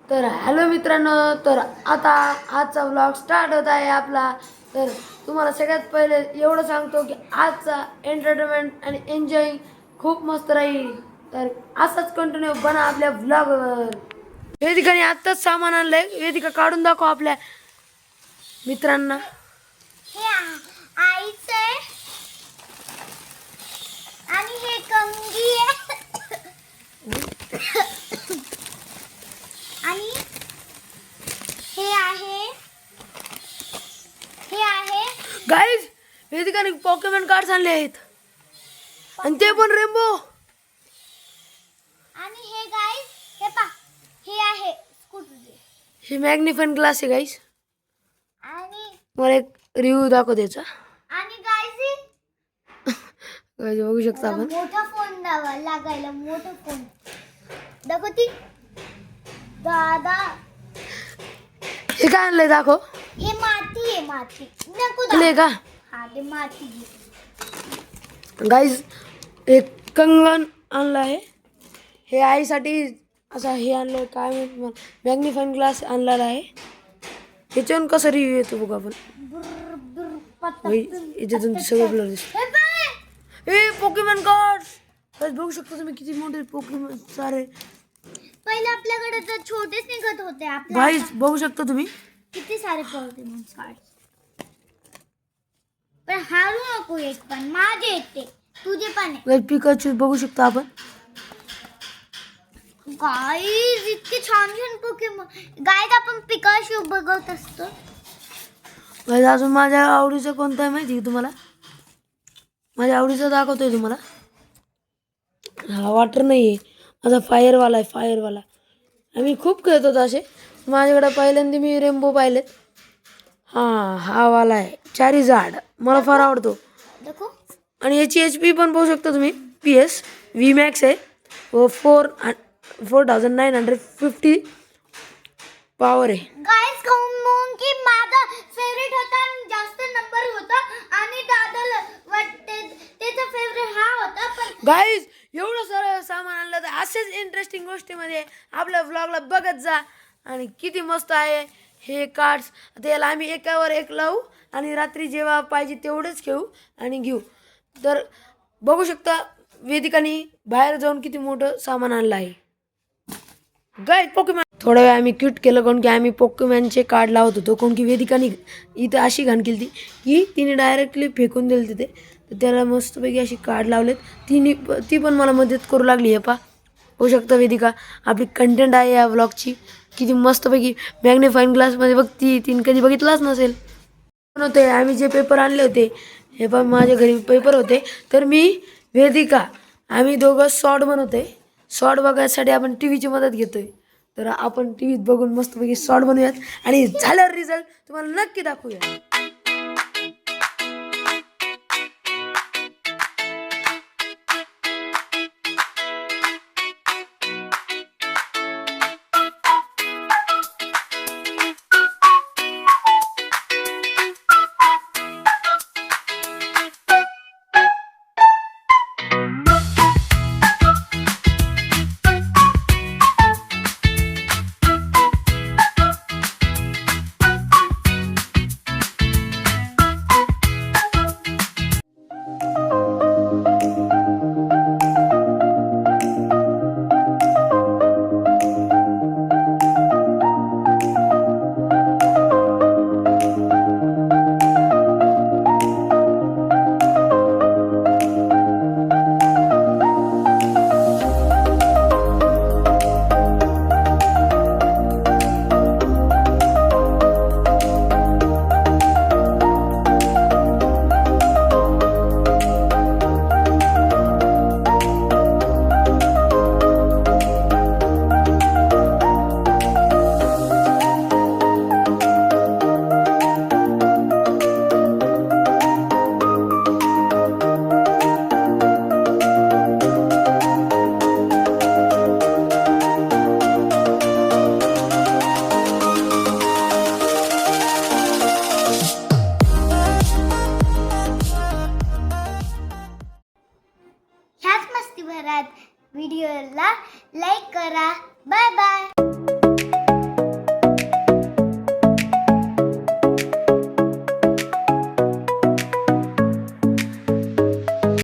तर हॅलो मित्रांनो, तर आता आजचा व्लॉग स्टार्ट होत आहे आपला. तर तुम्हाला सगळ्यात पहिले एवढं सांगतो की आजचा एंटरटेनमेंट आणि एन्जॉयिंग खूप मस्त राहील. तर असंच कंटिन्यू बना आपल्या व्लॉगवर. वेदिकाने आत्ताच सामान आणलंय. वेदिका काढून दाखव आपल्या मित्रांना. हे आईचं आहे आणि हे कंगी आहे आणि हे आहे गाईज, वेदिकाने पॉकेमॉन कार्ड्स आणले आहेत आणि ते पण रेनबो. आणि हे गाईस हे पा, हे आहे स्कूटर. हे मॅग्निफाइंग ग्लास आहे गाईज. आणि मला एक रिव्ह्यू दाखव त्याचा. आणि गाईस बघू शकता आपण. मोठा फोन लागायला मोठा फोन दाखव ती दादा. हे काय आणलंय दाखव. हे माती आहे, माती नको तुला का हा ते माती. गाईज, एक कंगन आणलं आहे. हे आईसाठी असं हे आणलं काय म्हणतात, मॅग्निफाइंग ग्लास आणलेला आहे. ह्याच्यावरून कसं रिव्ह्यू येतो बघू आपण. याच्यातून सगळं ब्लर दिसतं. हे पोकेमॉन कार्ड बघू शकता तुम्ही, किती मोठे पोकेमॉन सारे. पहिले आपल्याकडे तर छोटेच निघत होते. गाईज बघू शकता तुम्ही किती सारे पोकेमॉन कार्ड. पण हारू नको एक पण, माझे येते तुझे पण आहे. पिकाचू बघू शकता आपण. गाईज इतके छान छान पोकेमॉन. गाईज आपण पिकाशू बघत असतो. गाईज अजून माझ्या आवडीचं कोणतं आहे माहिती आहे तुम्हाला. माझ्या आवडीचं दाखवतोय तुम्हाला. हा वॉटर नाही आहे, माझा फायरवाला आहे. फायरवाला आम्ही खूप खेळत होतो असे. माझ्याकडे पहिल्यांदा मी रेनबो पाहिलेत. हां, हा वाला आहे चारीजाड, मला फार आवडतो. देखो. आणि याची HP पण बघू शकता तुम्ही. PS VMAX आहे व 4950 पॉवर आहे. गाईज कहून की माझा फेवरेट होता आणि जास्त नंबर होता आणि दादाला वाटते त्याचा फेवरेट हा होता. पण गाईज एवढं सारं सामान आणलं तर असेच इंटरेस्टिंग गोष्टीमध्ये आपल्या व्लॉगला बघत जा. आणि किती मस्त आहे हे कार्ड्स. त्याला आम्ही एकावर एक लावू आणि रात्री जेव्हा पाहिजे तेवढेच खेळू आणि घेऊ. तर बघू शकता वेदिकाने बाहेर जाऊन किती मोठं सामान आणलं आहे. गाईज पोकेमॉन थोडा वेळ आम्ही क्यूट केलं, कारण की आम्ही पोकेमॉनचे कार्ड लावत होतो. कारण की वेदिकाने इथं अशी घाण केली की तिने डायरेक्टली फेकून दिले तिथे. तर त्याला मस्तपैकी अशी कार्ड लावलेत. ती पण मला मदत करू लागली आहे. होऊ शकतं वेदिका आपली कंटेंट आहे या व्लॉगची. किती मस्तपैकी मॅग्निफाईंग ग्लासमध्ये बघती, तिने कधी बघितलाच नसेल. होते आम्ही जे पेपर आणले होते, हे पण माझ्या घरी पेपर होते. तर मी वेदिका आम्ही दोघं शॉर्ट बनवतोय. शॉर्ट बघायसाठी आपण TVची मदत घेतोय. तर आपण TVत बघून मस्तपैकी शॉर्ट बनवूयात आणि झाल्यावर रिझल्ट तुम्हाला नक्की दाखवूया.